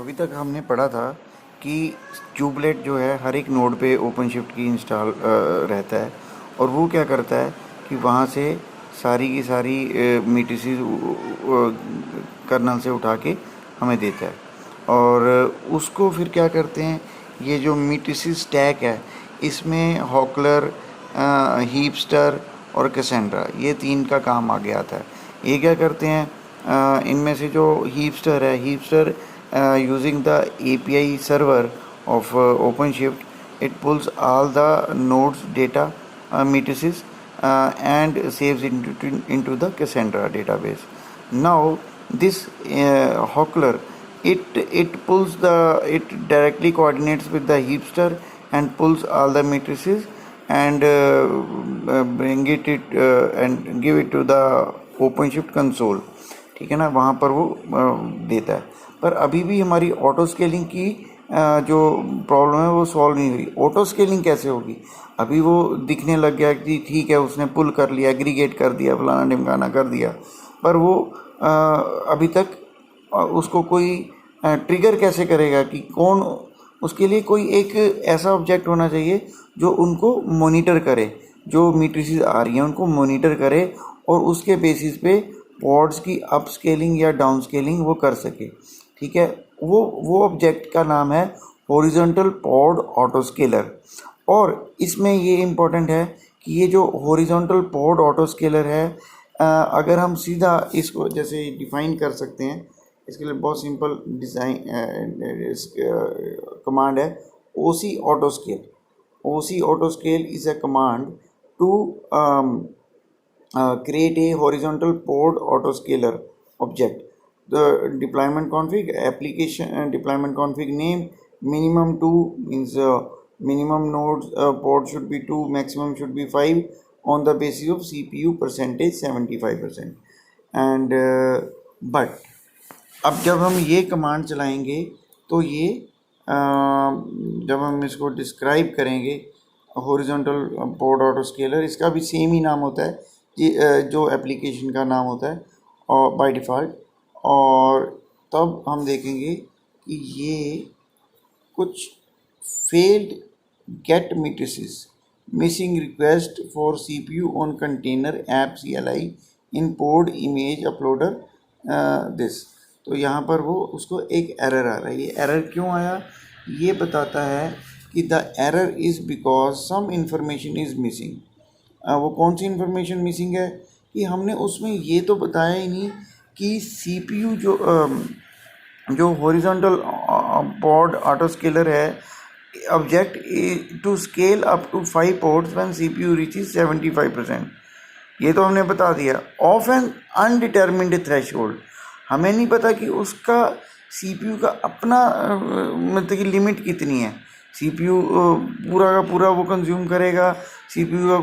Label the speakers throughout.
Speaker 1: अभी तक हमने पढ़ा था कि ट्यूबलेट जो है हर एक नोड पे ओपन शिफ्ट की इंस्टॉल रहता है और वो क्या करता है कि वहाँ से सारी की सारी मीटिसेस कर्नल से उठा के हमें देता है। और उसको फिर क्या करते हैं, ये जो मीटिसिस स्टैक है इसमें हॉकलर, हीपस्टर और कैसेंड्रा, ये तीन का काम आगे आता है। ये क्या करते हैं, इनमें से जो हीपस्टर है, हीपस्टर using the API server of OpenShift, it pulls all the nodes data matrices and saves into the Cassandra database. Now this Hawkler, it directly coordinates with the heapster and pulls all the matrices and bring it and give it to the OpenShift console। ठीक है ना, वहाँ पर वो देता है। पर अभी भी हमारी ऑटो स्केलिंग की जो प्रॉब्लम है वो सॉल्व नहीं हुई। ऑटो स्केलिंग कैसे होगी? अभी वो दिखने लग गया कि ठीक है उसने पुल कर लिया, एग्रीगेट कर दिया, फलाना ढिमकाना कर दिया, पर वो अभी तक उसको कोई ट्रिगर कैसे करेगा कि कौन, उसके लिए कोई एक ऐसा ऑब्जेक्ट होना चाहिए जो उनको मॉनिटर करे, जो मीट्रिसेस आ रही हैं उनको मॉनिटर करे और उसके बेसिस पे पॉड्स की अप स्केलिंग या डाउन स्केलिंग वो कर सके। ठीक है, वो ऑब्जेक्ट का नाम है हॉरिजॉन्टल पॉड ऑटो स्केलर। और इसमें ये इम्पोर्टेंट है कि ये जो हॉरिजॉन्टल पॉड ऑटो स्केलर है, अगर हम सीधा इसको जैसे डिफाइन कर सकते हैं, इसके लिए बहुत सिंपल डिज़ाइन कमांड है, OC auto scale. OC auto scale is a command to create a horizontal pod autoscaler object. The deployment config application deployment config name minimum 2 means minimum nodes pod should be 2, maximum should be 5 on the basis of CPU percentage 75%। and but अब जब हम ये command चलाएंगे तो ये जब हम इसको डिस्क्राइब करेंगे हॉरिजॉन्टल पॉड ऑटो स्केलर, इसका भी सेम ही नाम होता है जो एप्लीकेशन का नाम होता है और बाय डिफ़ॉल्ट। और तब हम देखेंगे कि ये कुछ failed get metrics missing request for CPU on container app CLI in pod image uploader this. तो यहाँ पर वो उसको एक एरर आ रहा है। ये एरर क्यों आया? ये बताता है कि the error is because some information is missing. वो कौन सी इन्फॉर्मेशन मिसिंग है कि हमने उसमें ये तो बताया ही नहीं कि CPU जो हॉरिजॉन्टल पॉड ऑटो स्केलर है, object to scale up to 5 pods when CPU reaches 75%। ये तो हमने बता दिया। ऑफ एन अनडिटर्मिन्ड थ्रेशोल्ड, हमें नहीं पता कि उसका CPU का अपना मतलब कि लिमिट कितनी है। CPU पूरा का पूरा वो कंज्यूम करेगा, CPU का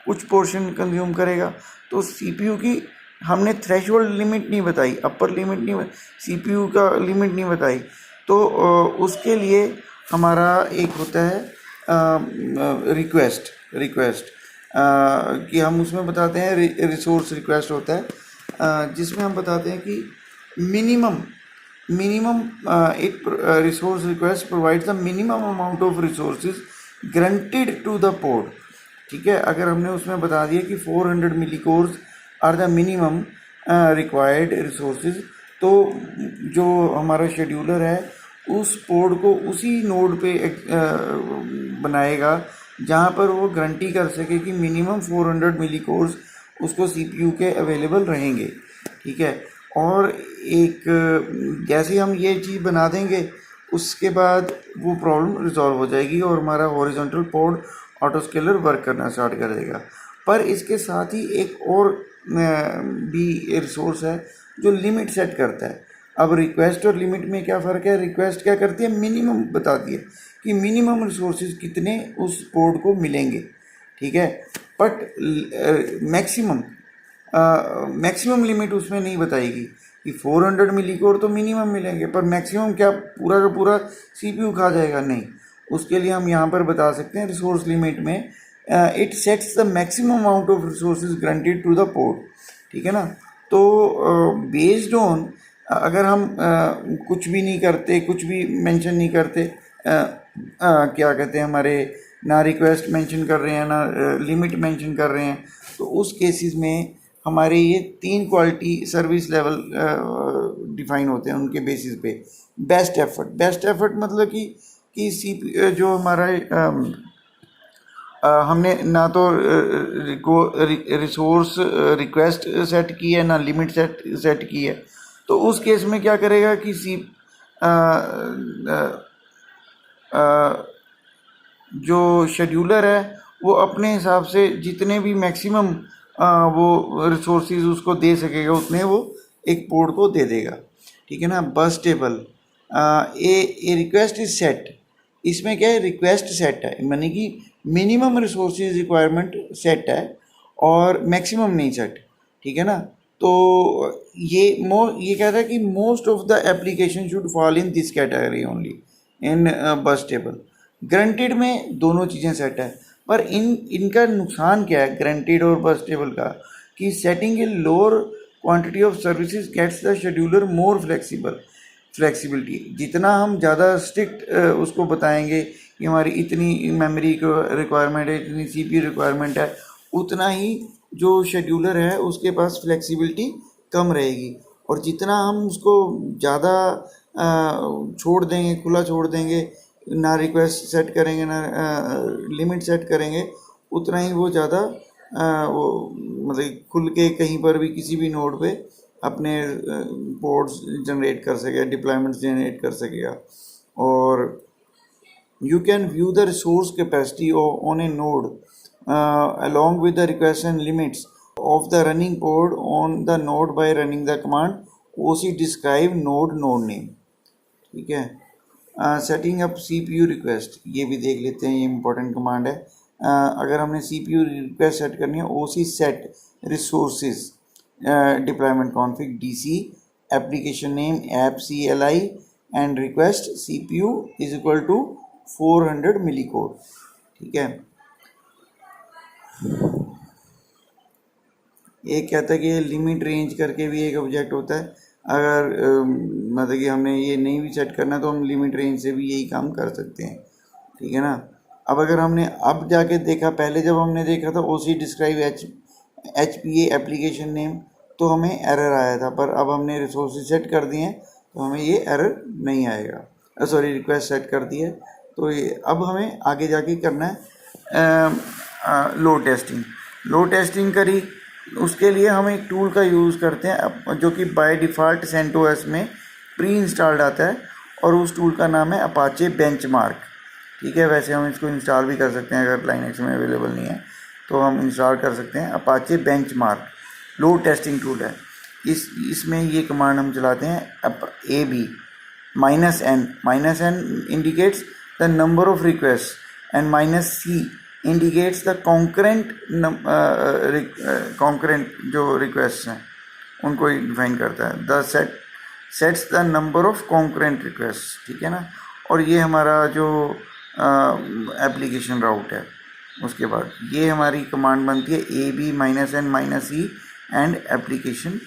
Speaker 1: कुछ पोर्शन कंज्यूम करेगा। तो CPU की हमने थ्रेशोल्ड लिमिट नहीं बताई, अपर लिमिट नहीं, CPU का लिमिट नहीं बताई। तो उसके लिए हमारा एक होता है रिक्वेस्ट कि हम उसमें बताते हैं रिसोर्स रिक्वेस्ट होता है, जिसमें हम बताते हैं कि minimum resource request provides the minimum amount of resources granted to the pod। ठीक है, अगर हमने उसमें बता दिया कि 400 milli cores are the minimum required resources, तो जो हमारा शेड्यूलर है उस पोड को उसी नोड पे बनाएगा जहाँ पर वो गारंटी कर सके कि मिनिमम 400 मिली कोर्स उसको CPU के अवेलेबल रहेंगे। ठीक है, और एक जैसे हम ये चीज़ बना देंगे उसके बाद वो प्रॉब्लम रिजॉल्व हो जाएगी और हमारा horizontal pod auto scalar work करना स्टार्ट कर देगा। पर इसके साथ ही एक और भी रिसोर्स है जो लिमिट सेट करता है। अब रिक्वेस्ट और लिमिट में क्या फ़र्क है? रिक्वेस्ट क्या करती है? मिनिमम बताती है कि मिनिमम रिसोर्सेज कितने उस पोड को मिलेंगे। ठीक है, बट मैक्सिमम लिमिट उसमें नहीं बताएगी कि 400 मिली कोर तो मिनिमम मिलेंगे, पर मैक्सिमम क्या पूरा का पूरा CPU खा जाएगा? नहीं। उसके लिए हम यहाँ पर बता सकते हैं रिसोर्स लिमिट में it sets the maximum amount of resources granted to the pod. ठीक है ना, तो बेस्ड ऑन अगर हम कुछ भी नहीं करते, कुछ भी मेंशन नहीं करते, क्या कहते हैं, हमारे ना रिक्वेस्ट मेंशन कर रहे हैं ना लिमिट मेंशन कर रहे हैं, तो उस केसेस में हमारे ये 3 क्वालिटी सर्विस लेवल डिफाइन होते हैं उनके बेसिस पे। बेस्ट एफर्ट मतलब कि सी जो हमारा हमने ना तो रिसोर्स रिक्वेस्ट सेट की है ना लिमिट सेट की है, तो उस केस में क्या करेगा कि जो शेड्यूलर है वो अपने हिसाब से जितने भी मैक्सिमम वो रिसोर्सेज उसको दे सकेगा उतने वो एक पोर्ट को दे देगा। ठीक है ना। बस table, A request is set, इसमें क्या है, रिक्वेस्ट सेट है, यानी कि मिनिमम रिसोर्सेज रिक्वायरमेंट सेट है और मैक्सिमम नहीं सेट। ठीक है ना। तो ये कहता है कि most of the application should fall in this category only in बस टेबल। ग्रंटेड में दोनों चीज़ें सेट है, पर इनका नुकसान क्या है ग्रंटेड और बस टेबल का, कि setting a lower quantity of services gets the scheduler more flexibility. जितना हम ज़्यादा स्ट्रिक्ट उसको बताएंगे कि हमारी इतनी मेमोरी को रिक्वायरमेंट है, इतनी सीपीयू रिक्वायरमेंट है, उतना ही जो शेड्यूलर है उसके पास फ्लेक्सिबिलिटी कम रहेगी। और जितना हम उसको ज़्यादा छोड़ देंगे, खुला छोड़ देंगे, ना रिक्वेस्ट सेट करेंगे ना लिमिट सेट करेंगे, उतना ही वो ज़्यादा वो मतलब खुल के कहीं पर भी किसी भी नोड पे अपने पोर्ट्स जनरेट कर सकेगा, डिप्लॉयमेंट्स जनरेट कर सकेगा। और you can view the resource capacity on a node along with the requests and limits of the running pod on the node by running the command oc describe node name। ठीक है। Setting up CPU request, ये भी देख लेते हैं, ये important command है। अगर हमने CPU रिक्वेस्ट सेट करनी है, oc set resources deployment config DC application name app CLI and request CPU is equal to 400 milli core. ठीक है। एक कहता है कि लिमिट रेंज करके भी एक ऑब्जेक्ट होता है। अगर मतलब कि हमने ये नहीं भी सेट करना तो हम लिमिट रेंज से भी यही काम कर सकते हैं। ठीक है ना। अब अगर हमने अब जाके देखा, पहले जब हमने देखा था ओसी डिस्क्राइब HPA एप्लीकेशन नेम, तो हमें एरर आया था, पर अब हमने रिसोर्सेज सेट कर दिए हैं तो हमें ये एरर नहीं आएगा। सॉरी, रिक्वेस्ट सेट कर दी है तो ये अब हमें आगे जाके करना है लो टेस्टिंग करी। उसके लिए हम एक टूल का यूज़ करते हैं जो कि बाय डिफ़ॉल्ट CentOS में प्री इंस्टॉल्ड आता है, और उस टूल का नाम है अपाचे बेंचमार्क। ठीक है। वैसे हम इसको इंस्टॉल भी कर सकते हैं, अगर लाइनक्स में अवेलेबल नहीं है तो हम इंस्टॉल कर सकते हैं। अपाचे बेंचमार्क लो टेस्टिंग टूल है। इसमें ये कमांड हम चलाते हैं AB -n indicates the number of request and -c indicates the concurrent जो रिक्वेस्ट हैं उनको डिफाइन करता है। The sets the number of concurrent request. ठीक है ना। और ये हमारा जो एप्लीकेशन राउट है, उसके बाद ये हमारी कमांड बनती है AB -n -e and application.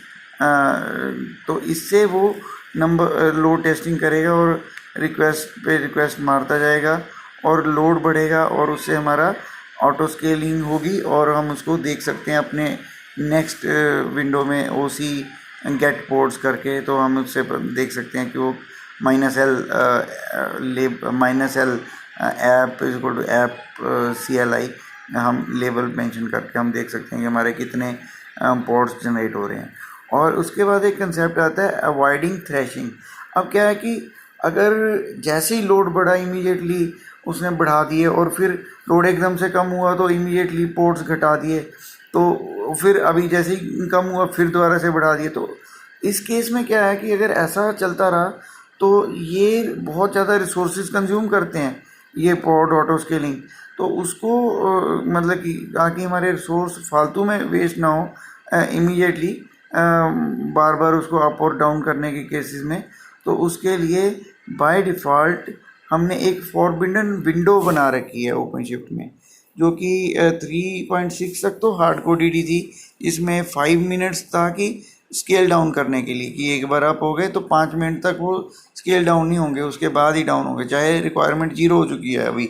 Speaker 1: तो इससे वो नंबर लोड टेस्टिंग करेगा और रिक्वेस्ट पे रिक्वेस्ट मारता जाएगा और लोड बढ़ेगा, और उससे हमारा ऑटो स्केलिंग होगी और हम उसको देख सकते हैं अपने नेक्स्ट विंडो में OC गेट पोर्ट्स करके। तो हम उससे देख सकते हैं कि वो -l app is equal to app CLI हम लेबल मेंशन करके हम देख सकते हैं कि हमारे कितने पोर्ट्स जनरेट हो रहे हैं। और उसके बाद एक कंसेप्ट आता है अवॉइडिंग थ्रैशिंग। अब क्या है कि अगर जैसे ही लोड बढ़ा इमीडिएटली उसने बढ़ा दिए, और फिर लोड एकदम से कम हुआ तो इमीडिएटली पोर्ट्स घटा दिए, तो फिर अभी जैसे ही कम हुआ फिर दोबारा से बढ़ा दिए। तो इस केस में क्या है कि अगर ऐसा चलता रहा तो ये बहुत ज़्यादा रिसोर्सेज कंज्यूम करते हैं ये पोर्ट ऑटो स्केलिंग। तो उसको मतलब कि ताकि हमारे रिसोर्स फालतू में वेस्ट ना हो इमीडिएटली बार बार उसको अप और डाउन करने के केसेस में, तो उसके लिए बाय डिफ़ॉल्ट हमने एक फॉरबिडन विंडो बना रखी है ओपनशिफ्ट में, जो कि 3.6 तक तो हार्ड कोडेड ही थी। इसमें 5 मिनट्स था कि स्केल डाउन करने के लिए कि एक बार अप हो गए तो 5 मिनट तक वो स्केल डाउन नहीं होंगे, उसके बाद ही डाउन होंगे, चाहे रिक्वायरमेंट 0 हो चुकी है अभी,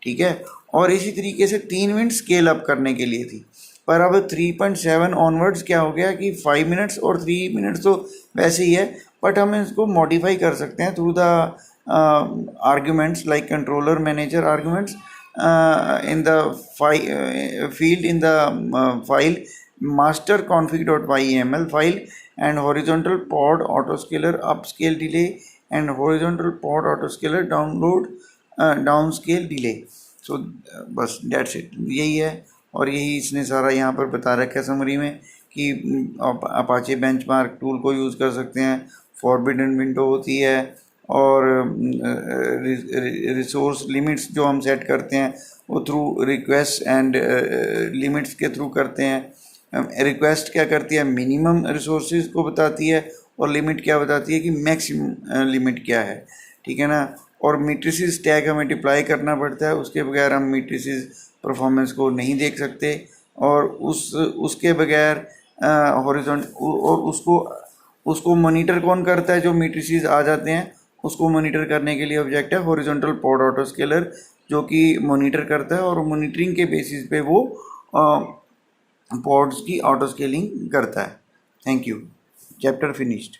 Speaker 1: ठीक है। और इसी तरीके से 3 मिनट स्केल अप करने के लिए थी। पर अब 3.7 ऑनवर्ड्स क्या हो गया कि 5 मिनट्स और 3 मिनट्स तो वैसे ही है, बट हम इसको मॉडिफाई कर सकते हैं through the arguments like controller manager arguments in the field in the file master config.yml file, and horizontal pod autoscaler upscale delay and horizontal pod autoscaler downscale delay. So बस that's it, यही है। और यही इसने सारा यहाँ पर बता रखा है समरी में कि अपाचे बेंचमार्क टूल को यूज़ कर सकते हैं, फॉरबिडन विंडो होती है, और रिसोर्स लिमिट्स जो हम सेट करते हैं वो थ्रू रिक्वेस्ट एंड लिमिट्स के थ्रू करते हैं। रिक्वेस्ट क्या करती है, मिनिमम रिसोर्सेज को बताती है, और लिमिट क्या बताती है कि मैक्सिमम लिमिट क्या है, ठीक है ना। और मैट्रिसेस टैग हमें डिप्लाई करना पड़ता है, उसके बगैर हम मैट्रिसेस परफॉर्मेंस को नहीं देख सकते, और उसके बगैर हॉरिजॉन्टल, और उसको मॉनिटर कौन करता है, जो मैट्रिसेस आ जाते हैं उसको मॉनिटर करने के लिए ऑब्जेक्ट है हॉरिजॉन्टल पॉड ऑटो स्केलर, जो कि मॉनिटर करता है और मॉनिटरिंग के बेसिस पे वो पॉड्स की ऑटो स्केलिंग करता है। Thank you. Chapter finished.